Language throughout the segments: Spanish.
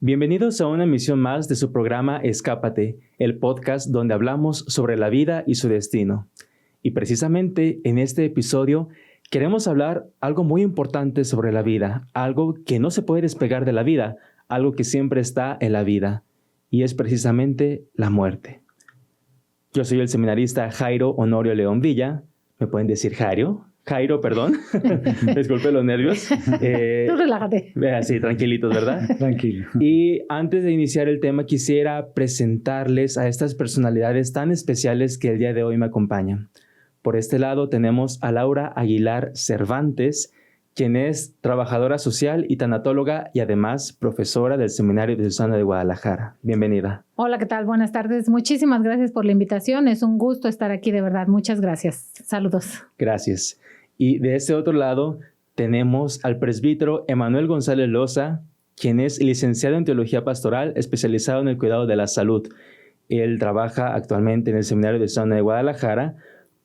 Bienvenidos a una emisión más de su programa Escápate, el podcast donde hablamos sobre la vida y su destino. Y precisamente en este episodio queremos hablar algo muy importante sobre la vida, algo que no se puede despegar de la vida, algo que siempre está en la vida, y es precisamente la muerte. Yo soy el seminarista Jairo Honorio León Villa, me pueden decir Jairo, perdón, disculpe los nervios. Tú relájate. Sí, tranquilitos, ¿verdad? Tranquilo. Y antes de iniciar el tema, quisiera presentarles a estas personalidades tan especiales que el día de hoy me acompañan. Por este lado tenemos a Laura Aguilar Cervantes, quien es trabajadora social y tanatóloga y además profesora del Seminario Diocesano de Guadalajara. Bienvenida. Hola, ¿qué tal? Buenas tardes. Muchísimas gracias por la invitación. Es un gusto estar aquí, de verdad. Muchas gracias. Saludos. Gracias. Y de este otro lado tenemos al presbítero Emanuel González Loza, quien es licenciado en Teología Pastoral, especializado en el cuidado de la salud. Él trabaja actualmente en el Seminario Diocesano de Guadalajara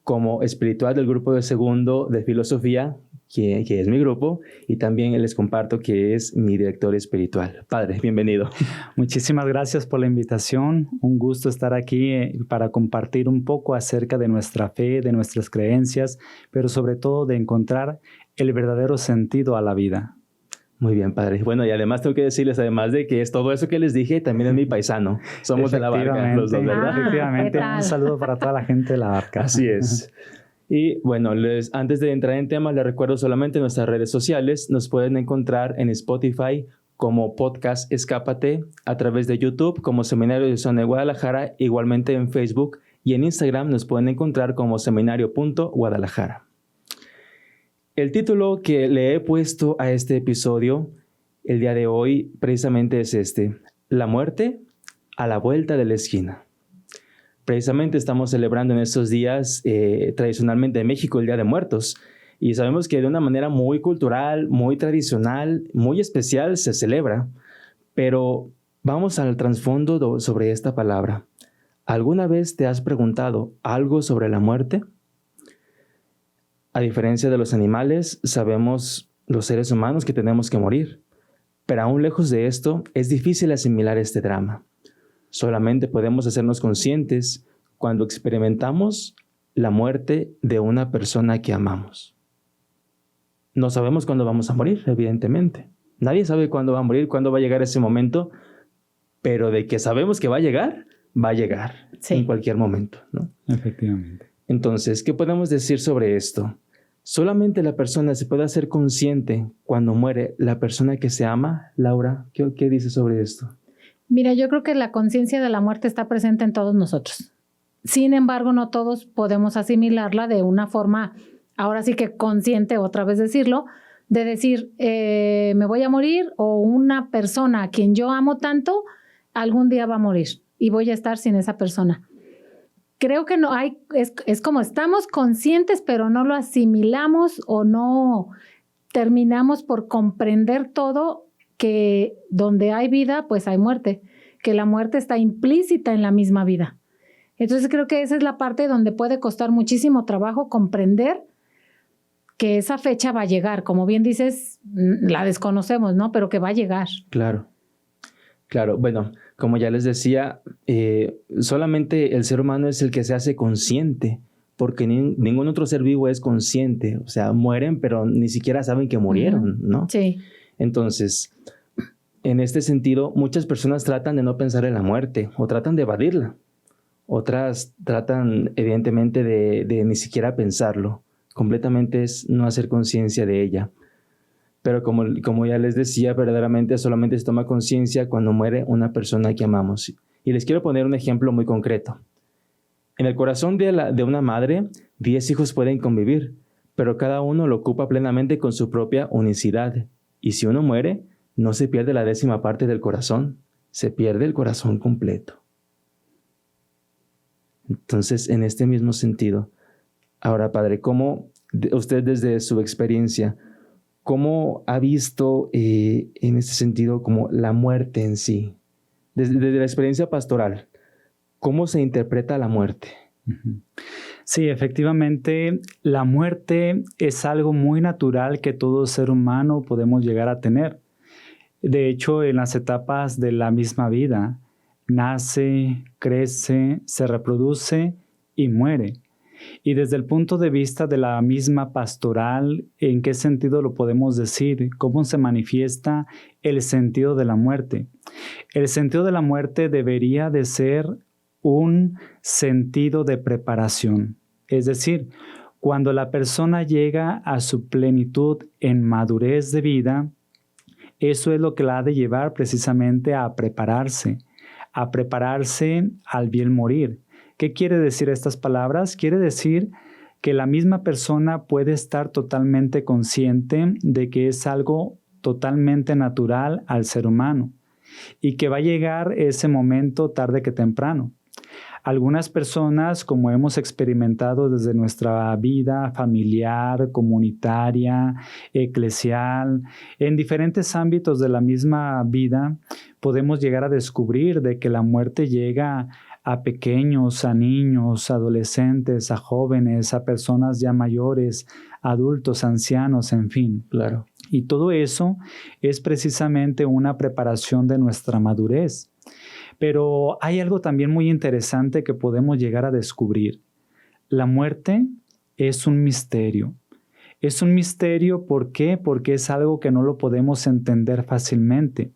como espiritual del grupo de segundo de filosofía, que es mi grupo, y también les comparto que es mi director espiritual. Padre, bienvenido. Muchísimas gracias por la invitación. Un gusto estar aquí para compartir un poco acerca de nuestra fe, de nuestras creencias, pero sobre todo de encontrar el verdadero sentido a la vida. Muy bien, padre. Bueno, y además tengo que decirles, además de que es todo eso que les dije, también es mi paisano. Somos de la Barca, los dos, ¿verdad? Efectivamente, un saludo para toda la gente de la Barca. Así es. Y bueno, antes de entrar en temas, les recuerdo solamente nuestras redes sociales. Nos pueden encontrar en Spotify como Podcast Escápate, a través de YouTube como Seminario Diocesano de Guadalajara, igualmente en Facebook, y en Instagram nos pueden encontrar como seminario.guadalajara. El título que le he puesto a este episodio el día de hoy precisamente es este: La muerte a la vuelta de la esquina. Precisamente estamos celebrando en estos días, tradicionalmente en México, el Día de Muertos. Y sabemos que de una manera muy cultural, muy tradicional, muy especial se celebra. Pero vamos al trasfondo sobre esta palabra. ¿Alguna vez te has preguntado algo sobre la muerte? A diferencia de los animales, sabemos los seres humanos que tenemos que morir. Pero aún lejos de esto, es difícil asimilar este drama. Solamente podemos hacernos conscientes cuando experimentamos la muerte de una persona que amamos. No sabemos cuándo vamos a morir, evidentemente. Nadie sabe cuándo va a morir, cuándo va a llegar ese momento, pero de que sabemos que va a llegar sí, en cualquier momento, ¿no? Efectivamente. Entonces, ¿qué podemos decir sobre esto? Solamente la persona se puede hacer consciente cuando muere la persona que se ama. Laura, ¿qué dices sobre esto? Mira, yo creo que la conciencia de la muerte está presente en todos nosotros. Sin embargo, no todos podemos asimilarla de una forma, ahora sí que consciente, otra vez decirlo, de decir, me voy a morir, o una persona a quien yo amo tanto, algún día va a morir y voy a estar sin esa persona. Creo que no hay, es como estamos conscientes, pero no lo asimilamos o no terminamos por comprender todo, que donde hay vida, pues hay muerte, que la muerte está implícita en la misma vida. Entonces creo que esa es la parte donde puede costar muchísimo trabajo comprender que esa fecha va a llegar. Como bien dices, la desconocemos, ¿no? Pero que va a llegar. Claro. Bueno, como ya les decía, solamente el ser humano es el que se hace consciente, porque ningún otro ser vivo es consciente. O sea, mueren, pero ni siquiera saben que murieron, ¿no? Sí. Entonces, en este sentido, muchas personas tratan de no pensar en la muerte o tratan de evadirla. Otras tratan, evidentemente, de ni siquiera pensarlo. Completamente es no hacer conciencia de ella. Pero como ya les decía, verdaderamente solamente se toma conciencia cuando muere una persona que amamos. Y les quiero poner un ejemplo muy concreto. En el corazón de una madre, 10 hijos pueden convivir, pero cada uno lo ocupa plenamente con su propia unicidad. Y si uno muere, no se pierde la 10ª parte del corazón, se pierde el corazón completo. Entonces, en este mismo sentido, ahora, Padre, ¿cómo usted desde su experiencia, cómo ha visto en este sentido como la muerte en sí? Desde la experiencia pastoral, ¿cómo se interpreta la muerte? Sí, efectivamente, la muerte es algo muy natural que todo ser humano podemos llegar a tener. De hecho, en las etapas de la misma vida, nace, crece, se reproduce y muere. Y desde el punto de vista de la misma pastoral, ¿en qué sentido lo podemos decir? ¿Cómo se manifiesta el sentido de la muerte? El sentido de la muerte debería de ser un sentido de preparación. Es decir, cuando la persona llega a su plenitud en madurez de vida, eso es lo que la ha de llevar precisamente a prepararse al bien morir. ¿Qué quiere decir estas palabras? Quiere decir que la misma persona puede estar totalmente consciente de que es algo totalmente natural al ser humano y que va a llegar ese momento tarde que temprano. Algunas personas, como hemos experimentado desde nuestra vida familiar, comunitaria, eclesial, en diferentes ámbitos de la misma vida, podemos llegar a descubrir de que la muerte llega a pequeños, a niños, adolescentes, a jóvenes, a personas ya mayores, adultos, ancianos, en fin. Claro. Y todo eso es precisamente una preparación de nuestra madurez. Pero hay algo también muy interesante que podemos llegar a descubrir. La muerte es un misterio. Es un misterio, ¿por qué? Porque es algo que no lo podemos entender fácilmente.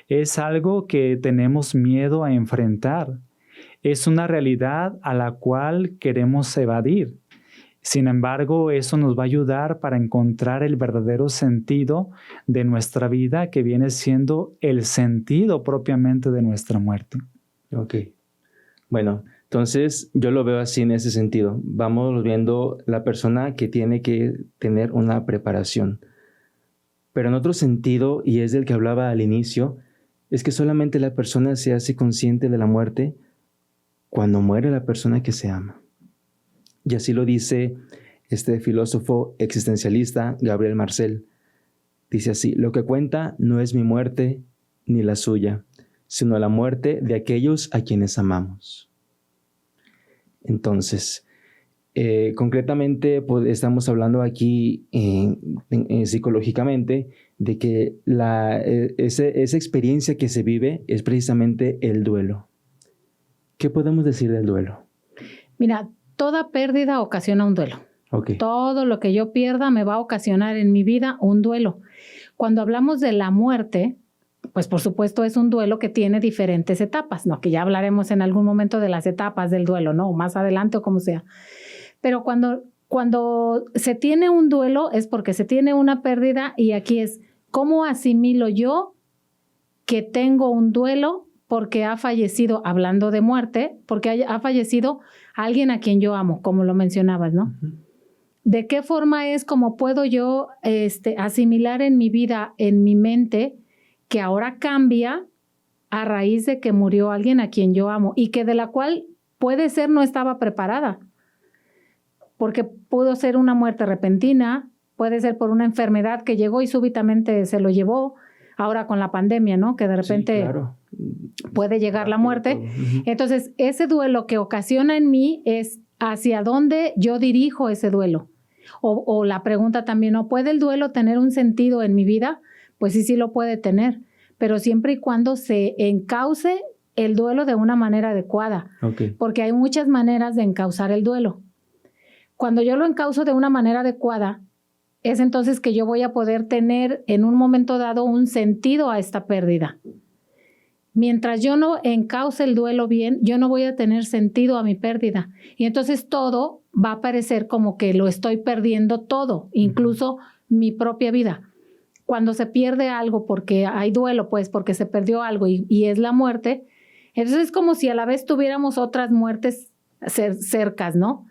Es algo que tenemos miedo a enfrentar. Es una realidad a la cual queremos evadir. Sin embargo, eso nos va a ayudar para encontrar el verdadero sentido de nuestra vida, que viene siendo el sentido propiamente de nuestra muerte. Ok. Bueno, entonces yo lo veo así en ese sentido. Vamos viendo la persona que tiene que tener una preparación. Pero en otro sentido, y es del que hablaba al inicio, es que solamente la persona se hace consciente de la muerte cuando muere la persona que se ama. Y así lo dice este filósofo existencialista Gabriel Marcel. Dice así: lo que cuenta no es mi muerte ni la suya, sino la muerte de aquellos a quienes amamos. Entonces, concretamente estamos hablando aquí psicológicamente de que esa experiencia que se vive es precisamente el duelo. ¿Qué podemos decir del duelo? Mira, toda pérdida ocasiona un duelo. Okay. Todo lo que yo pierda me va a ocasionar en mi vida un duelo. Cuando hablamos de la muerte, pues por supuesto es un duelo que tiene diferentes etapas, ¿no? Que ya hablaremos en algún momento de las etapas del duelo, ¿no? O más adelante o como sea. Pero cuando se tiene un duelo es porque se tiene una pérdida, y aquí es cómo asimilo yo que tengo un duelo porque ha fallecido, hablando de muerte, porque ha fallecido alguien a quien yo amo, como lo mencionabas, ¿no? Uh-huh. ¿De qué forma es como puedo yo asimilar en mi vida, en mi mente, que ahora cambia a raíz de que murió alguien a quien yo amo y que de la cual puede ser no estaba preparada? Porque pudo ser una muerte repentina, puede ser por una enfermedad que llegó y súbitamente se lo llevó, ahora con la pandemia, ¿no? Que de repente... Sí, claro. Puede llegar la muerte. Uh-huh. Entonces, ese duelo que ocasiona en mí es hacia dónde yo dirijo ese duelo. O la pregunta también, ¿no puede el duelo tener un sentido en mi vida? Pues sí lo puede tener, pero siempre y cuando se encauce el duelo de una manera adecuada. Okay. Porque hay muchas maneras de encauzar el duelo. Cuando yo lo encauzo de una manera adecuada, es entonces que yo voy a poder tener en un momento dado un sentido a esta pérdida. Mientras yo no encauce el duelo bien, yo no voy a tener sentido a mi pérdida. Y entonces todo va a parecer como que lo estoy perdiendo todo, incluso mi propia vida. Cuando se pierde algo porque hay duelo, pues porque se perdió algo y es la muerte, entonces es como si a la vez tuviéramos otras muertes cercas, ¿no?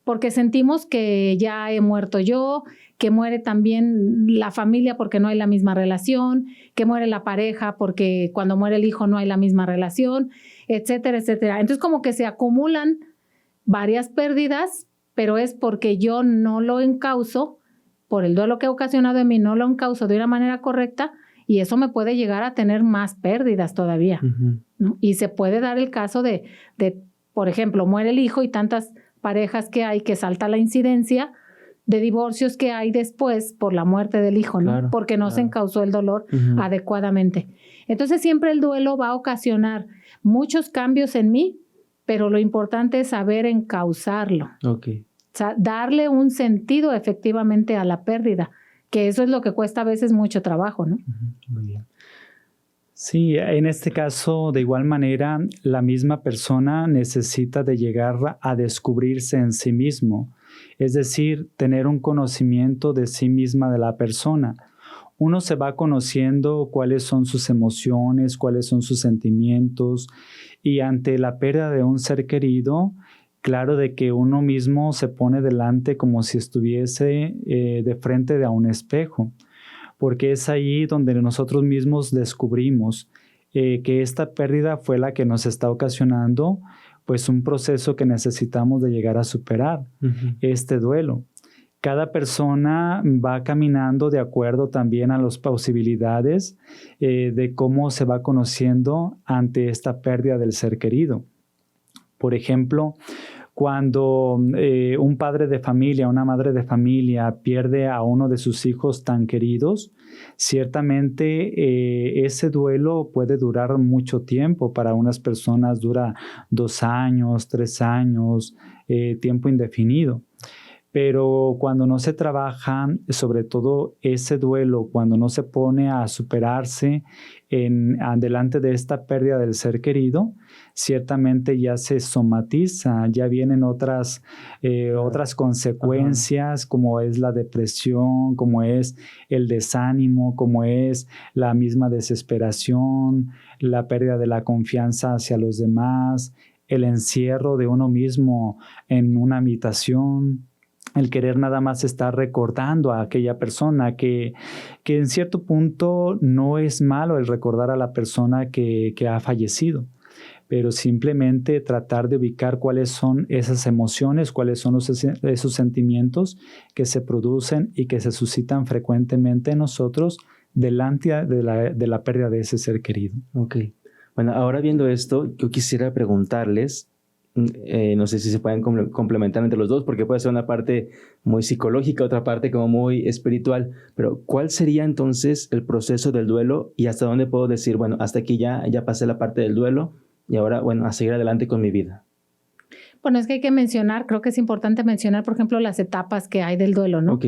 Porque sentimos que ya he muerto yo, que muere también la familia porque no hay la misma relación, que muere la pareja porque cuando muere el hijo no hay la misma relación, etcétera, etcétera. Entonces como que se acumulan varias pérdidas, pero es porque yo no lo encauzo, por el duelo que ha ocasionado en mí, no lo encauzo de una manera correcta, y eso me puede llegar a tener más pérdidas todavía, uh-huh. ¿no? Y se puede dar el caso de, por ejemplo, muere el hijo y tantas parejas que hay que salta la incidencia de divorcios que hay después por la muerte del hijo, ¿no? Claro, Porque no se encauzó el dolor adecuadamente. Entonces siempre el duelo va a ocasionar muchos cambios en mí, pero lo importante es saber encauzarlo. Okay. O sea, darle un sentido efectivamente a la pérdida, que eso es lo que cuesta a veces mucho trabajo, ¿no? Muy bien. Sí, en este caso, de igual manera, la misma persona necesita de llegar a descubrirse en sí mismo, es decir, tener un conocimiento de sí misma de la persona. Uno se va conociendo cuáles son sus emociones, cuáles son sus sentimientos, y ante la pérdida de un ser querido, claro de que uno mismo se pone delante como si estuviese de frente de a un espejo, porque es ahí donde nosotros mismos descubrimos que esta pérdida fue la que nos está ocasionando pues un proceso que necesitamos de llegar a superar, este duelo. Cada persona va caminando de acuerdo también a las posibilidades de cómo se va conociendo ante esta pérdida del ser querido. Por ejemplo, cuando un padre de familia, una madre de familia pierde a uno de sus hijos tan queridos, ciertamente ese duelo puede durar mucho tiempo. Para unas personas dura 2 años, 3 años, tiempo indefinido. Pero cuando no se trabaja, sobre todo ese duelo, cuando no se pone a superarse delante de esta pérdida del ser querido, ciertamente ya se somatiza, ya vienen otras consecuencias, como es la depresión, como es el desánimo, como es la misma desesperación, la pérdida de la confianza hacia los demás, el encierro de uno mismo en una habitación, el querer nada más estar recordando a aquella persona, que en cierto punto no es malo el recordar a la persona que ha fallecido, pero simplemente tratar de ubicar cuáles son esas emociones, cuáles son esos sentimientos que se producen y que se suscitan frecuentemente en nosotros delante de la pérdida de ese ser querido. Ok. Bueno, ahora viendo esto, yo quisiera preguntarles, no sé si se pueden complementar entre los dos, porque puede ser una parte muy psicológica, otra parte como muy espiritual, pero ¿cuál sería entonces el proceso del duelo y hasta dónde puedo decir, bueno, hasta aquí ya pasé la parte del duelo y ahora, bueno, a seguir adelante con mi vida? Bueno, es que hay que mencionar, creo que es importante mencionar, por ejemplo, las etapas que hay del duelo, ¿no? Ok.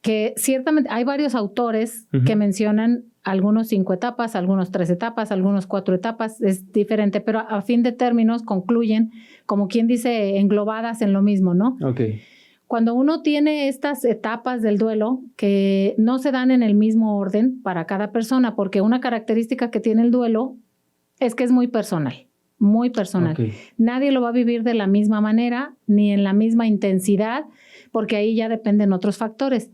Que ciertamente hay varios autores que mencionan algunos 5 etapas, algunos 3 etapas, algunos 4 etapas, es diferente, pero a fin de términos concluyen, como quien dice, englobadas en lo mismo, ¿no? Okay. Cuando uno tiene estas etapas del duelo que no se dan en el mismo orden para cada persona, porque una característica que tiene el duelo es que es muy personal, muy personal. Okay. Nadie lo va a vivir de la misma manera, ni en la misma intensidad, porque ahí ya dependen otros factores.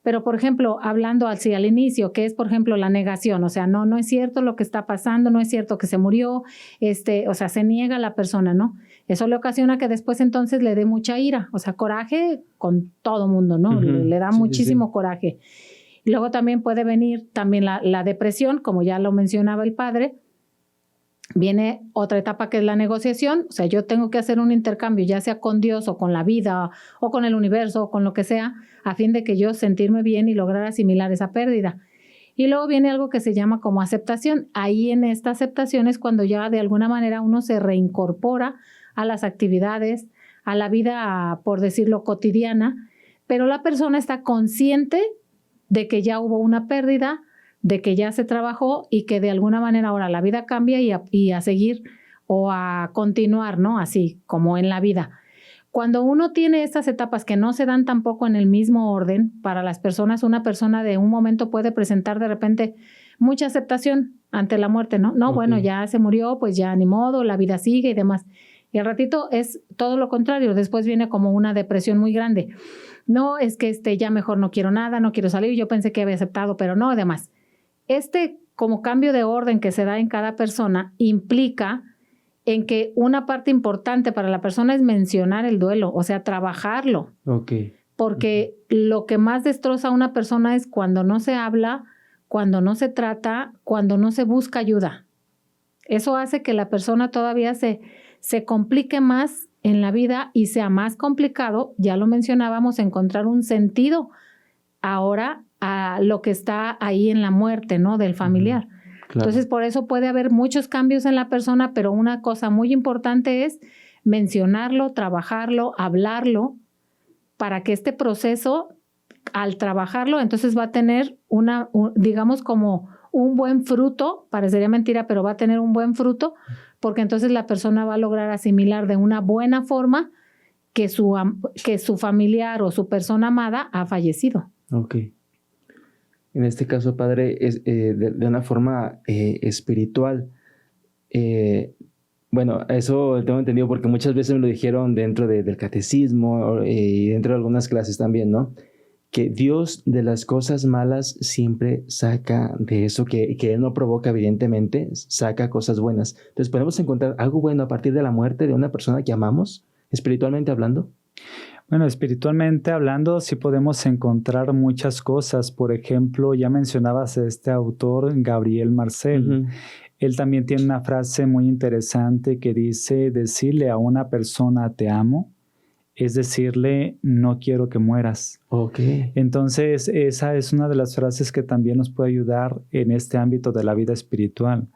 Pero, por ejemplo, hablando al inicio, que es, por ejemplo, la negación, o sea, no es cierto lo que está pasando, no es cierto que se murió, o sea, se niega la persona, ¿no? Eso le ocasiona que después entonces le dé mucha ira, o sea, coraje con todo mundo, ¿no? Le da muchísimo coraje. Y luego también puede venir también la depresión, como ya lo mencionaba el padre. Viene otra etapa que es la negociación, o sea, yo tengo que hacer un intercambio, ya sea con Dios o con la vida o con el universo o con lo que sea, a fin de que yo sentirme bien y lograr asimilar esa pérdida. Y luego viene algo que se llama como aceptación. Ahí en esta aceptación es cuando ya de alguna manera uno se reincorpora a las actividades, a la vida, por decirlo, cotidiana, pero la persona está consciente de que ya hubo una pérdida, de que ya se trabajó y que de alguna manera ahora la vida cambia y a seguir o a continuar, ¿no? Así como en la vida. Cuando uno tiene estas etapas que no se dan tampoco en el mismo orden, para las personas, una persona de un momento puede presentar de repente mucha aceptación ante la muerte, ¿no? No, bueno, ya se murió, pues ya ni modo, la vida sigue y demás. Y al ratito es todo lo contrario, después viene como una depresión muy grande. No, es que ya mejor no quiero nada, no quiero salir, yo pensé que había aceptado, pero no, además. Como cambio de orden que se da en cada persona implica en que una parte importante para la persona es mencionar el duelo, o sea, trabajarlo. Okay. Porque lo que más destroza a una persona es cuando no se habla, cuando no se trata, cuando no se busca ayuda. Eso hace que la persona todavía se complique más en la vida y sea más complicado, ya lo mencionábamos, encontrar un sentido ahora a lo que está ahí en la muerte, ¿no? Del familiar. Claro. Entonces, por eso puede haber muchos cambios en la persona, pero una cosa muy importante es mencionarlo, trabajarlo, hablarlo, para que este proceso, al trabajarlo, entonces va a tener digamos como un buen fruto, parecería mentira, pero va a tener un buen fruto, porque entonces la persona va a lograr asimilar de una buena forma que su familiar o su persona amada ha fallecido. Ok. En este caso, padre, es de una forma espiritual. Bueno, eso tengo entendido porque muchas veces me lo dijeron dentro del catecismo y dentro de algunas clases también, ¿no? Que Dios de las cosas malas siempre saca de eso que Él no provoca, evidentemente, saca cosas buenas. Entonces, ¿podemos encontrar algo bueno a partir de la muerte de una persona que amamos, espiritualmente hablando? Bueno, espiritualmente hablando, sí podemos encontrar muchas cosas. Por ejemplo, ya mencionabas a este autor, Gabriel Marcel. Él también tiene una frase muy interesante que dice: decirle a una persona te amo es decirle no quiero que mueras. Okay. Entonces, esa es una de las frases que también nos puede ayudar en este ámbito de la vida espiritual.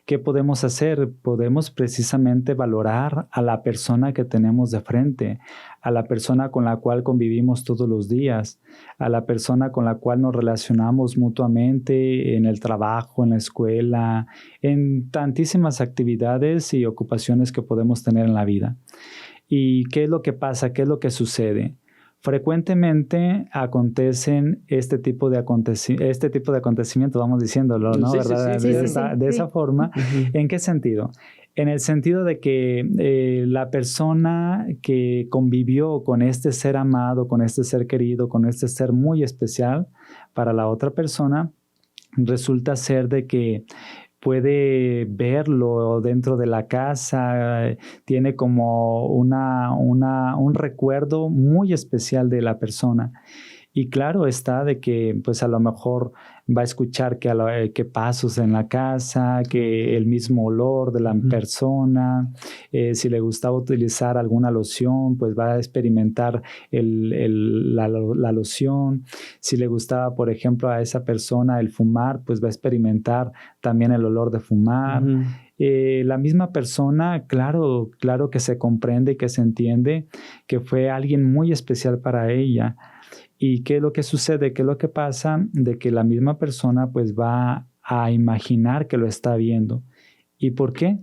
¿Qué podemos hacer? Podemos precisamente valorar a la persona que tenemos de frente, a la persona con la cual convivimos todos los días, a la persona con la cual nos relacionamos mutuamente en el trabajo, en la escuela, en tantísimas actividades y ocupaciones que podemos tener en la vida. ¿Y qué es lo que pasa? ¿Qué es lo que sucede? Frecuentemente acontecen este tipo de acontecimientos, vamos diciéndolo, ¿no? Sí, ¿verdad? Sí. De esa forma. ¿En qué sentido? En el sentido de que la persona que convivió con este ser amado, con este ser querido, con este ser muy especial para la otra persona, resulta ser de que puede verlo dentro de la casa, tiene como un recuerdo muy especial de la persona. Y claro está de que pues a lo mejor va a escuchar que pasos en la casa, que el mismo olor de la persona, si le gustaba utilizar alguna loción, pues va a experimentar la loción. Si le gustaba, por ejemplo, a esa persona el fumar, pues va a experimentar también el olor de fumar. La misma persona, claro que se comprende y que se entiende que fue alguien muy especial para ella. ¿Y qué es lo que sucede? ¿Qué es lo que pasa? De que la misma persona pues va a imaginar que lo está viendo. ¿Y por qué?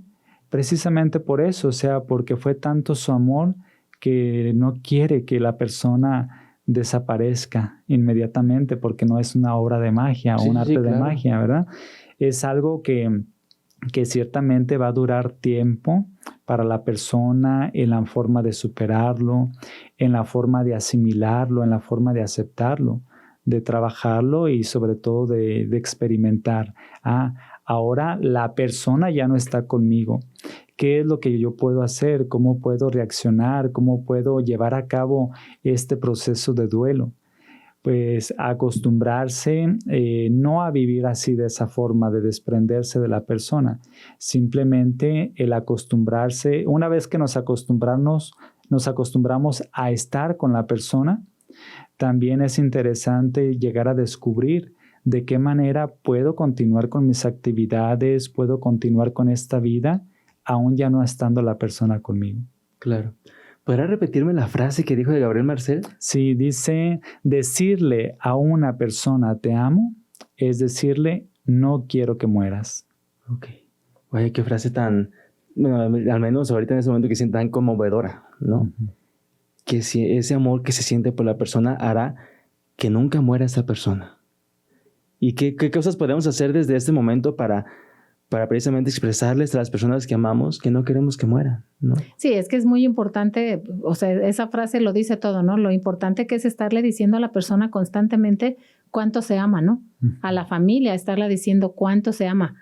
Precisamente por eso, o sea, porque fue tanto su amor que no quiere que la persona desaparezca inmediatamente, porque no es una obra de magia o un arte de magia, ¿verdad? Es algo que ciertamente va a durar tiempo para la persona en la forma de superarlo, en la forma de asimilarlo, en la forma de aceptarlo, de trabajarlo y sobre todo de experimentar. Ahora la persona ya no está conmigo. ¿Qué es lo que yo puedo hacer? ¿Cómo puedo reaccionar? ¿Cómo puedo llevar a cabo este proceso de duelo? Pues acostumbrarse no a vivir así de esa forma, de desprenderse de la persona. Simplemente el acostumbrarse, una vez que nos acostumbramos a estar con la persona, también es interesante llegar a descubrir de qué manera puedo continuar con mis actividades, puedo continuar con esta vida, aún ya no estando la persona conmigo. Claro. ¿Podrá repetirme la frase que dijo de Gabriel Marcel? Sí, dice: decirle a una persona te amo es decirle no quiero que mueras. Ok. Oye, qué frase tan, bueno, al menos ahorita en ese momento que siento tan conmovedora, ¿no? Que si ese amor que se siente por la persona hará que nunca muera esa persona. ¿Y qué cosas podemos hacer desde este momento para precisamente expresarles a las personas que amamos que no queremos que mueran, ¿no? Sí, es que es muy importante, o sea, esa frase lo dice todo, ¿no? Lo importante que es estarle diciendo a la persona constantemente cuánto se ama, ¿no? A la familia, estarle diciendo cuánto se ama,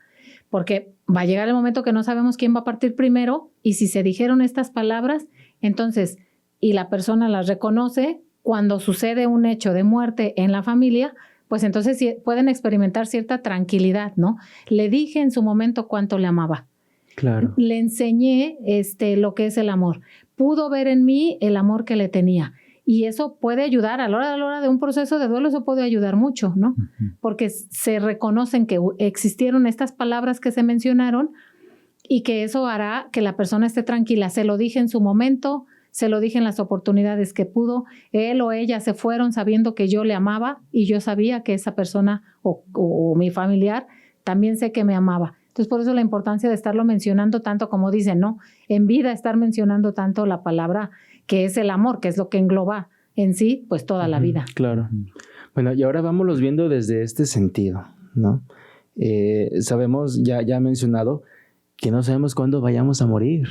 porque va a llegar el momento que no sabemos quién va a partir primero, y si se dijeron estas palabras, entonces, y la persona las reconoce, cuando sucede un hecho de muerte en la familia, pues entonces pueden experimentar cierta tranquilidad, ¿no? Le dije en su momento cuánto le amaba. Claro. Le enseñé lo que es el amor. pudo ver en mí el amor que le tenía. Y eso puede ayudar a la hora de un proceso de duelo, eso puede ayudar mucho, ¿no? Porque se reconocen que existieron estas palabras que se mencionaron y que eso hará que la persona esté tranquila. Se lo dije en su momento, se lo dije en las oportunidades que pudo. Él o ella se fueron sabiendo que yo le amaba y yo sabía que esa persona o mi familiar también sé que me amaba. Entonces, por eso la importancia de estarlo mencionando tanto, como dicen, ¿no? En vida estar mencionando tanto la palabra que es el amor, que es lo que engloba en sí, pues toda la vida. Claro. Bueno, y ahora vámonos viendo desde este sentido, ¿no? Sabemos, ya mencionado, que no sabemos cuándo vayamos a morir.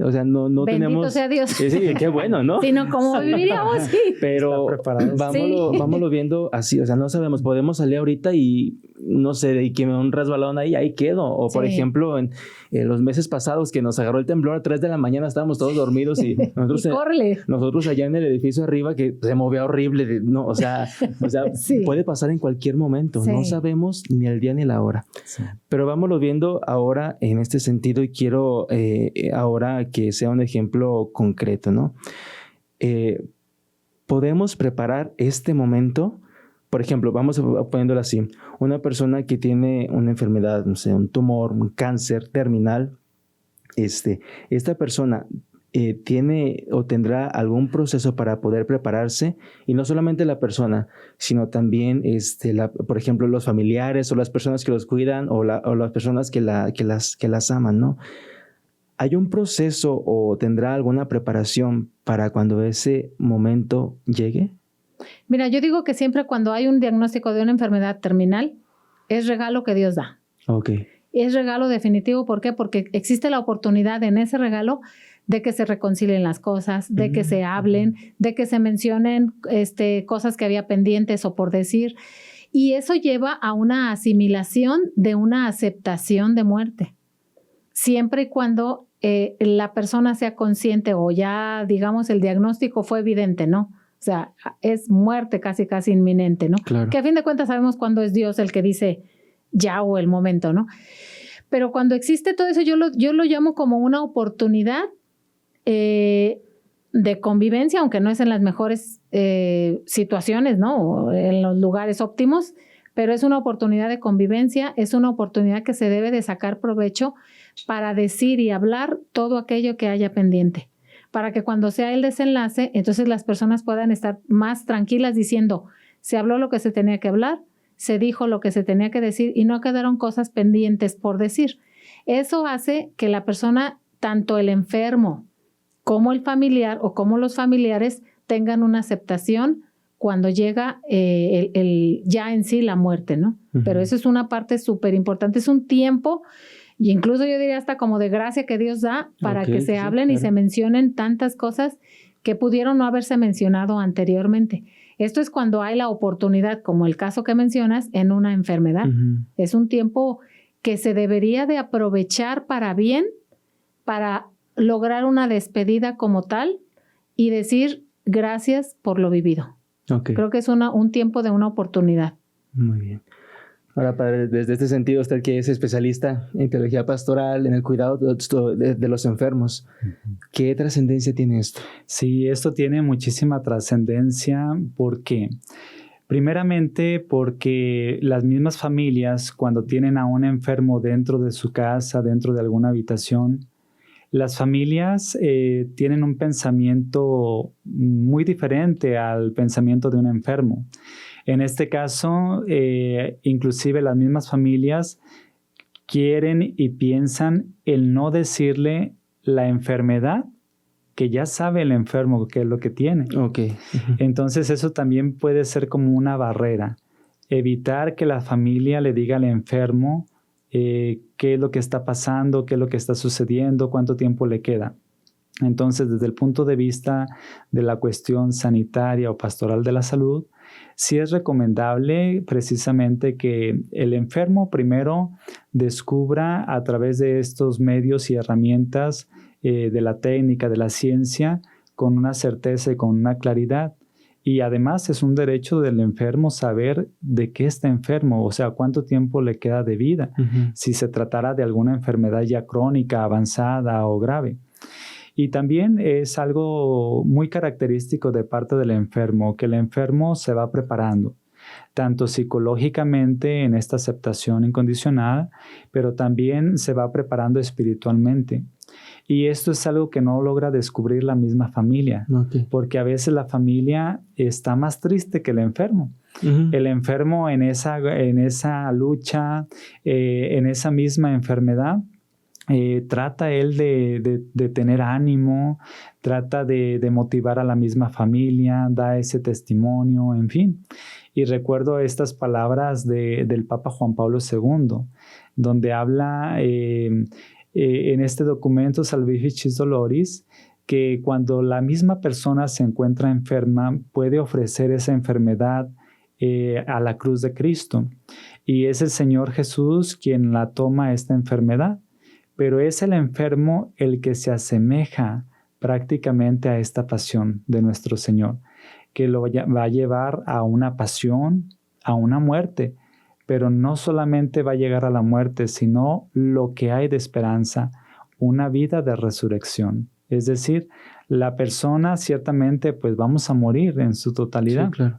O sea, no Bendito tenemos... sea Dios. Sí, qué bueno, ¿no? Sino como viviríamos, sí. Pero vámonos viendo así, o sea, no sabemos, podemos salir ahorita y no sé, y que me da un resbalón ahí quedo. O por ejemplo, en los meses pasados que nos agarró el temblor a 3 de la mañana, estábamos todos dormidos y nosotros allá en el edificio arriba que se movía horrible, no, o sea sí. Puede pasar en cualquier momento, no sabemos ni el día ni la hora. Sí. Pero vámonos viendo ahora en este sentido y quiero ahora que sea un ejemplo concreto, ¿no? Podemos preparar este momento. Por ejemplo, vamos a poniéndolo así. Una persona que tiene una enfermedad, no sé, un tumor, un cáncer terminal, esta persona tiene o tendrá algún proceso para poder prepararse, y no solamente la persona, sino también, por ejemplo, los familiares o las personas que los cuidan o las personas que las aman, ¿no? ¿Hay un proceso o tendrá alguna preparación para cuando ese momento llegue? Mira, yo digo que siempre cuando hay un diagnóstico de una enfermedad terminal, es regalo que Dios da. Okay. Es regalo definitivo. ¿Por qué? Porque existe la oportunidad en ese regalo de que se reconcilien las cosas, de que se hablen, de que se mencionen cosas que había pendientes o por decir. Y eso lleva a una asimilación de una aceptación de muerte. Siempre y cuando la persona sea consciente o ya, digamos, el diagnóstico fue evidente, ¿no? O sea, es muerte casi inminente, ¿no? Claro. Que a fin de cuentas sabemos cuándo es Dios el que dice ya o el momento, ¿no? Pero cuando existe todo eso, yo lo llamo como una oportunidad de convivencia, aunque no es en las mejores situaciones, ¿no? O en los lugares óptimos, pero es una oportunidad de convivencia, es una oportunidad que se debe de sacar provecho para decir y hablar todo aquello que haya pendiente, para que cuando sea el desenlace, entonces las personas puedan estar más tranquilas diciendo, se habló lo que se tenía que hablar, se dijo lo que se tenía que decir y no quedaron cosas pendientes por decir. Eso hace que la persona, tanto el enfermo como el familiar o como los familiares, tengan una aceptación cuando llega ya en sí la muerte, ¿no? Uh-huh. Pero eso es una parte súper importante, es un tiempo. Y incluso yo diría hasta como de gracia que Dios da para que se hablen y se mencionen tantas cosas que pudieron no haberse mencionado anteriormente. Esto es cuando hay la oportunidad, como el caso que mencionas, en una enfermedad. Uh-huh. Es un tiempo que se debería de aprovechar para bien, para lograr una despedida como tal y decir gracias por lo vivido. Okay. Creo que es un tiempo de una oportunidad. Muy bien. Ahora, padre, desde este sentido, usted que es especialista en teología pastoral, en el cuidado de los enfermos, ¿qué trascendencia tiene esto? Sí, esto tiene muchísima trascendencia. ¿Por qué? Primeramente, porque las mismas familias, cuando tienen a un enfermo dentro de su casa, dentro de alguna habitación, las familias tienen un pensamiento muy diferente al pensamiento de un enfermo. En este caso, inclusive las mismas familias quieren y piensan el no decirle la enfermedad que ya sabe el enfermo qué es lo que tiene. Okay. Uh-huh. Entonces eso también puede ser como una barrera. Evitar que la familia le diga al enfermo qué es lo que está pasando, qué es lo que está sucediendo, cuánto tiempo le queda. Entonces, desde el punto de vista de la cuestión sanitaria o pastoral de la salud, sí es recomendable precisamente que el enfermo primero descubra a través de estos medios y herramientas de la técnica, de la ciencia, con una certeza y con una claridad. Y además es un derecho del enfermo saber de qué está enfermo, o sea, cuánto tiempo le queda de vida, uh-huh. Si se tratara de alguna enfermedad ya crónica, avanzada o grave. Y también es algo muy característico de parte del enfermo, que el enfermo se va preparando, tanto psicológicamente en esta aceptación incondicional, pero también se va preparando espiritualmente. Y esto es algo que no logra descubrir la misma familia, porque a veces la familia está más triste que el enfermo. El enfermo en esa lucha, en esa misma enfermedad, trata él de tener ánimo, trata de motivar a la misma familia, da ese testimonio, en fin. Y recuerdo estas palabras del Papa Juan Pablo II, donde habla en este documento Salvificis Doloris, que cuando la misma persona se encuentra enferma, puede ofrecer esa enfermedad a la cruz de Cristo. Y es el Señor Jesús quien la toma esta enfermedad, pero es el enfermo el que se asemeja prácticamente a esta pasión de nuestro Señor, que lo va a llevar a una pasión, a una muerte, pero no solamente va a llegar a la muerte, sino lo que hay de esperanza, una vida de resurrección. Es decir, la persona ciertamente pues vamos a morir en su totalidad, sí, claro.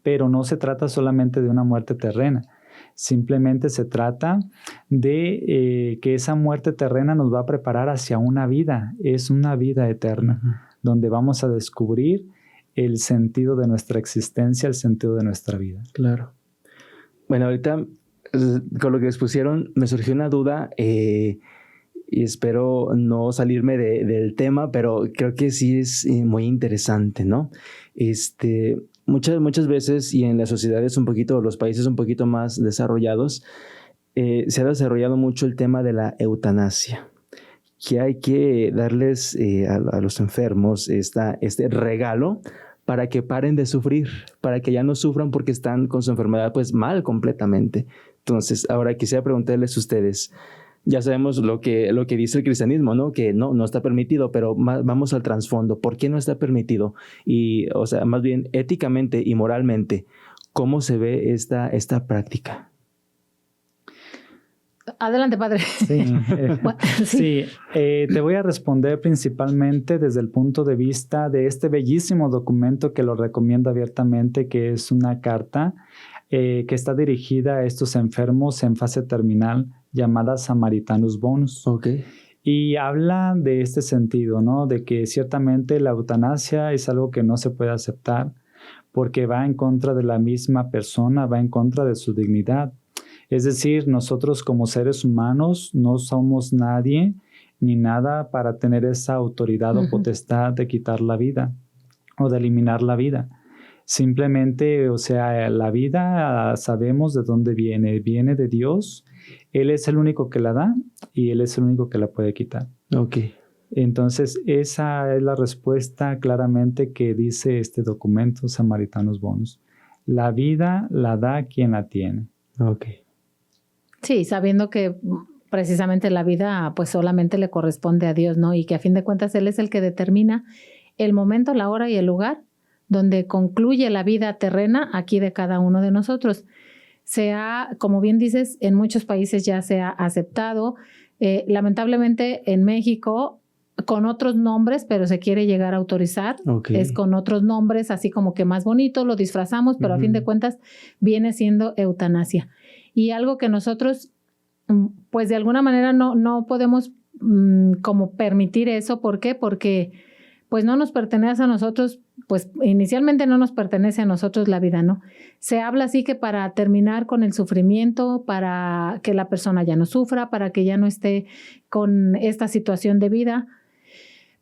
Pero no se trata solamente de una muerte terrena, simplemente se trata de que esa muerte terrena nos va a preparar hacia una vida, es una vida eterna, donde vamos a descubrir el sentido de nuestra existencia, el sentido de nuestra vida. Claro. Bueno, ahorita con lo que expusieron me surgió una duda y espero no salirme del tema, pero creo que sí es muy interesante, ¿no? Muchas veces y en las sociedades un poquito, los países un poquito más desarrollados, se ha desarrollado mucho el tema de la eutanasia, que hay que darles a los enfermos este regalo para que paren de sufrir, para que ya no sufran porque están con su enfermedad pues mal completamente. Entonces, ahora quisiera preguntarles a ustedes, ya sabemos lo que dice el cristianismo, ¿no? Que no está permitido, pero vamos al trasfondo. ¿Por qué no está permitido? Y, o sea, más bien éticamente y moralmente, ¿cómo se ve esta práctica? Adelante, padre. Sí, sí. Te voy a responder principalmente desde el punto de vista de este bellísimo documento que lo recomiendo abiertamente, que es una carta que está dirigida a estos enfermos en fase terminal llamada Samaritanus Bonus. Okay. Y habla de este sentido, ¿no? De que ciertamente la eutanasia es algo que no se puede aceptar porque va en contra de la misma persona, va en contra de su dignidad. Es decir, nosotros como seres humanos no somos nadie ni nada para tener esa autoridad o potestad de quitar la vida o de eliminar la vida. Simplemente, o sea, la vida sabemos de dónde viene de Dios. Él es el único que la da y Él es el único que la puede quitar. Okay. Entonces, esa es la respuesta claramente que dice este documento, Samaritanus Bonus. La vida la da quien la tiene. Okay. Sí, sabiendo que precisamente la vida pues solamente le corresponde a Dios, ¿no? Y que a fin de cuentas Él es el que determina el momento, la hora y el lugar donde concluye la vida terrena aquí de cada uno de nosotros. Como bien dices, en muchos países ya se ha aceptado. Lamentablemente en México con otros nombres, pero se quiere llegar a autorizar. Okay. Es con otros nombres, así como que más bonito, lo disfrazamos, pero a fin de cuentas viene siendo eutanasia. Y algo que nosotros, pues de alguna manera no podemos como permitir eso. ¿Por qué? Porque pues no nos pertenece a nosotros, pues inicialmente no nos pertenece a nosotros la vida, ¿no? Se habla así que para terminar con el sufrimiento, para que la persona ya no sufra, para que ya no esté con esta situación de vida.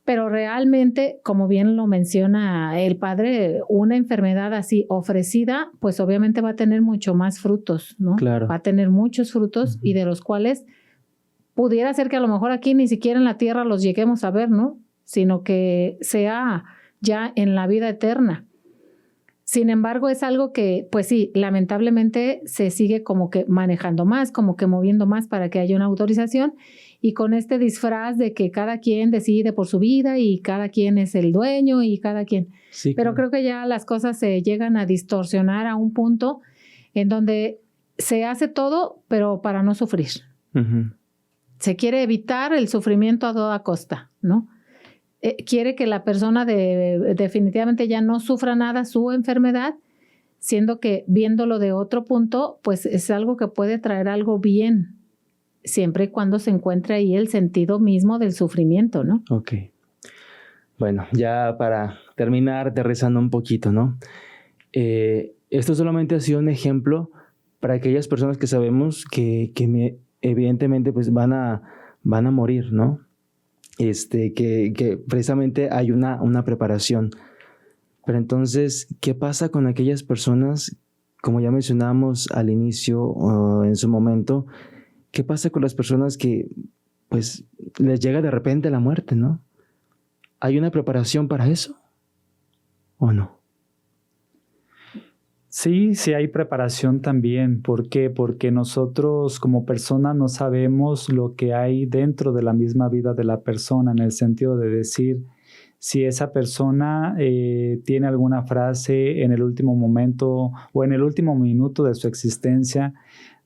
Pero realmente, como bien lo menciona el padre, una enfermedad así ofrecida, pues obviamente va a tener mucho más frutos, ¿no? Claro. Va a tener muchos frutos y de los cuales pudiera ser que a lo mejor aquí ni siquiera en la tierra los lleguemos a ver, ¿no? Sino que sea ya en la vida eterna. Sin embargo, es algo que, pues sí, lamentablemente se sigue como que manejando más, como que moviendo más para que haya una autorización y con este disfraz de que cada quien decide por su vida y cada quien es el dueño y cada quien. Sí, pero creo que ya las cosas se llegan a distorsionar a un punto en donde se hace todo, pero para no sufrir. Se quiere evitar el sufrimiento a toda costa, ¿no? quiere que la persona definitivamente ya no sufra nada su enfermedad, siendo que viéndolo de otro punto, pues es algo que puede traer algo bien, siempre y cuando se encuentre ahí el sentido mismo del sufrimiento, ¿no? Ok. Bueno, ya para terminar, aterrizando un poquito, ¿no? Esto solamente ha sido un ejemplo para aquellas personas que sabemos que evidentemente pues van a morir, ¿no? Que precisamente hay una preparación. Pero entonces, ¿qué pasa con aquellas personas, como ya mencionábamos al inicio o en su momento, qué pasa con las personas que pues les llega de repente la muerte, ¿no? ¿Hay una preparación para eso o no? Sí, sí hay preparación también. ¿Por qué? Porque nosotros como personas no sabemos lo que hay dentro de la misma vida de la persona, en el sentido de decir si esa persona tiene alguna frase en el último momento o en el último minuto de su existencia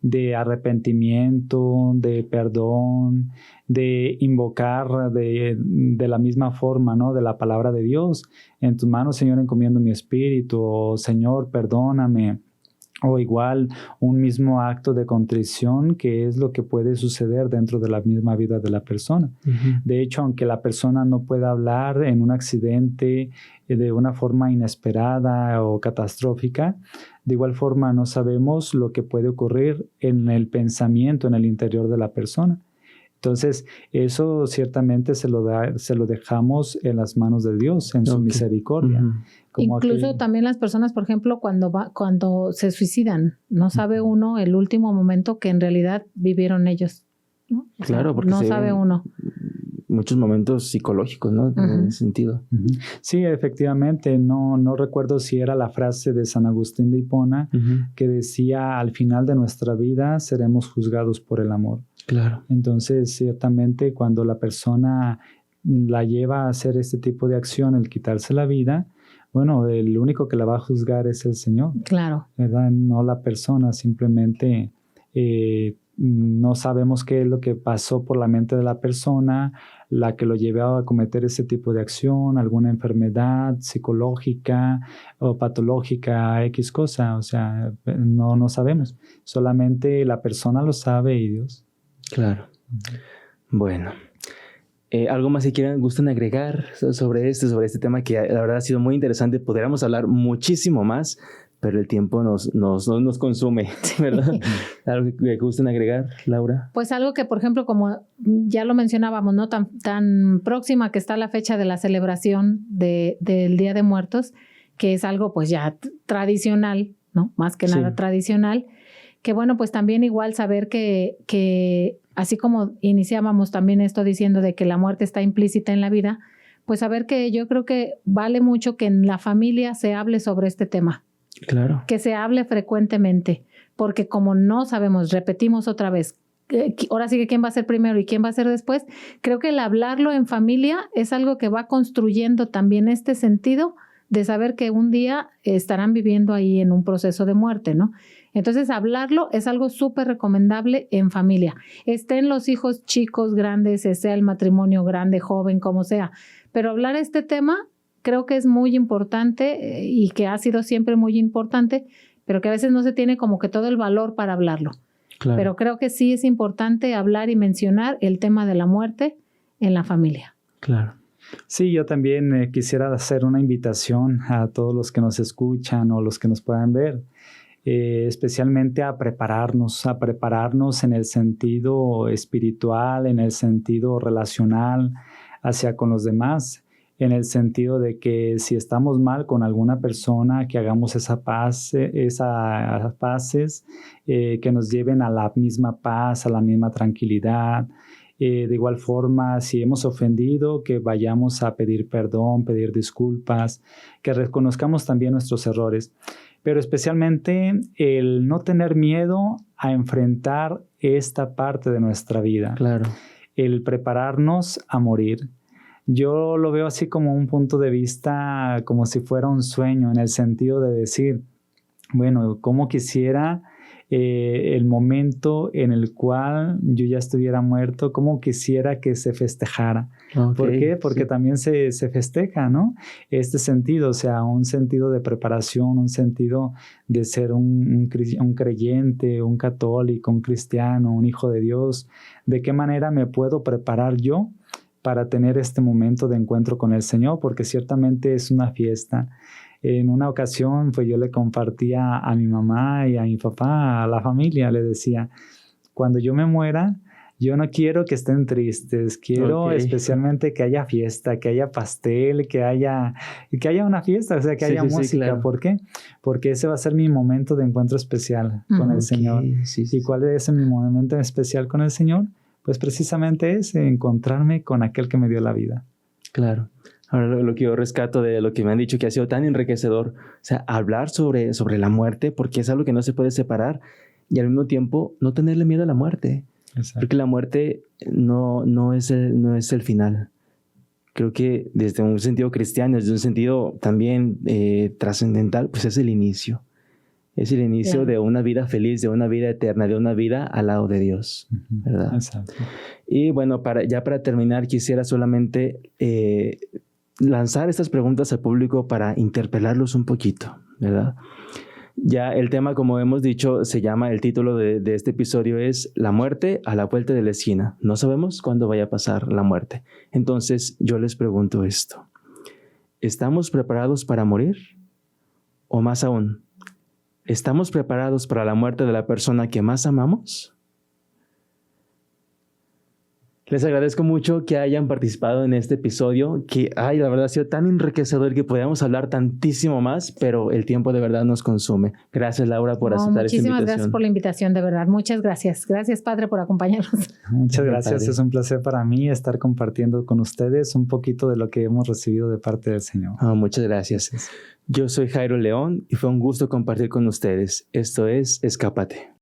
de arrepentimiento, de perdón, de invocar de la misma forma, ¿no? De la palabra de Dios. En tus manos, Señor, encomiendo mi espíritu, o Señor, perdóname. O igual un mismo acto de contrición, que es lo que puede suceder dentro de la misma vida de la persona. Uh-huh. De hecho, aunque la persona no pueda hablar en un accidente de una forma inesperada o catastrófica, de igual forma no sabemos lo que puede ocurrir en el pensamiento, en el interior de la persona. Entonces, eso ciertamente se lo dejamos en las manos de Dios, en su misericordia. Uh-huh. Incluso también las personas, por ejemplo, cuando se suicidan, no sabe uno el último momento que en realidad vivieron ellos, ¿no? Claro, porque no sabe uno. Muchos momentos psicológicos, ¿no? Uh-huh. En ese sentido. Uh-huh. Sí, efectivamente. No recuerdo si era la frase de San Agustín de Hipona, uh-huh, que decía: al final de nuestra vida seremos juzgados por el amor. Claro. Entonces, ciertamente, cuando la persona la lleva a hacer este tipo de acción, el quitarse la vida, bueno, el único que la va a juzgar es el Señor. Claro. ¿Verdad? No la persona, simplemente no sabemos qué es lo que pasó por la mente de la persona, la que lo llevó a cometer ese tipo de acción, alguna enfermedad psicológica o patológica, X cosa. O sea, no sabemos. Solamente la persona lo sabe y Dios. Claro. Bueno. ¿Algo más que gustan agregar sobre este tema que la verdad ha sido muy interesante? Podríamos hablar muchísimo más, pero el tiempo nos consume, ¿verdad? ¿Algo que gusten agregar, Laura? Pues algo que, por ejemplo, como ya lo mencionábamos, ¿no? Tan próxima que está la fecha de la celebración del Día de Muertos, que es algo pues ya tradicional, ¿no? Más que nada tradicional. Que bueno, pues también igual saber que así como iniciábamos también esto diciendo de que la muerte está implícita en la vida, pues saber que yo creo que vale mucho que en la familia se hable sobre este tema. Claro. Que se hable frecuentemente, porque como no sabemos, repetimos otra vez, ahora sí que quién va a ser primero y quién va a ser después, creo que el hablarlo en familia es algo que va construyendo también este sentido de saber que un día estarán viviendo ahí en un proceso de muerte, ¿no? Entonces, hablarlo es algo súper recomendable en familia. Estén los hijos chicos, grandes, sea el matrimonio grande, joven, como sea. Pero hablar este tema creo que es muy importante y que ha sido siempre muy importante, pero que a veces no se tiene como que todo el valor para hablarlo. Claro. Pero creo que sí es importante hablar y mencionar el tema de la muerte en la familia. Claro. Sí, yo también quisiera hacer una invitación a todos los que nos escuchan o los que nos puedan ver, especialmente a prepararnos en el sentido espiritual, en el sentido relacional hacia con los demás, en el sentido de que si estamos mal con alguna persona, que hagamos esas paces que nos lleven a la misma paz, a la misma tranquilidad. De igual forma, si hemos ofendido, que vayamos a pedir perdón, pedir disculpas, que reconozcamos también nuestros errores, pero especialmente el no tener miedo a enfrentar esta parte de nuestra vida. Claro. El prepararnos a morir. Yo lo veo así como un punto de vista, como si fuera un sueño, en el sentido de decir, bueno, ¿cómo quisiera el momento en el cual yo ya estuviera muerto, cómo quisiera que se festejara. Okay, ¿Por qué? Porque sí. también se festeja, ¿no? Este sentido, o sea, un sentido de preparación, un sentido de ser un creyente, un católico, un cristiano, un hijo de Dios. ¿De qué manera me puedo preparar yo para tener este momento de encuentro con el Señor? Porque ciertamente es una fiesta. En una ocasión, pues yo le compartía a mi mamá y a mi papá, a la familia, le decía, cuando yo me muera, yo no quiero que estén tristes, quiero especialmente que haya fiesta, que haya pastel, que haya una fiesta, o sea, que haya música. Sí, claro. ¿Por qué? Porque ese va a ser mi momento de encuentro especial con el Señor. ¿Y cuál es mi momento especial con el Señor? Pues precisamente es encontrarme con aquel que me dio la vida. Claro. Ahora lo que yo rescato de lo que me han dicho que ha sido tan enriquecedor, o sea, hablar sobre la muerte, porque es algo que no se puede separar, y al mismo tiempo no tenerle miedo a la muerte. Exacto. Porque la muerte no es el final. Creo que desde un sentido cristiano, desde un sentido también trascendental, pues es el inicio. Es el inicio, claro, de una vida feliz, de una vida eterna, de una vida al lado de Dios, ¿verdad? Exacto. Y bueno, para terminar, quisiera solamente lanzar estas preguntas al público para interpelarlos un poquito, ¿verdad? Ya el tema, como hemos dicho, el título de este episodio es La muerte a la vuelta de la esquina. No sabemos cuándo vaya a pasar la muerte. Entonces, yo les pregunto esto. ¿Estamos preparados para morir? O más aún, ¿estamos preparados para la muerte de la persona que más amamos? Les agradezco mucho que hayan participado en este episodio, que la verdad ha sido tan enriquecedor que podíamos hablar tantísimo más, pero el tiempo de verdad nos consume. Gracias, Laura, por aceptar esta invitación. Muchísimas gracias por la invitación, de verdad. Muchas gracias. Gracias, Padre, por acompañarnos. Muchas gracias. Padre. Es un placer para mí estar compartiendo con ustedes un poquito de lo que hemos recibido de parte del Señor. Muchas gracias. Yo soy Jairo León y fue un gusto compartir con ustedes. Esto es Escápate.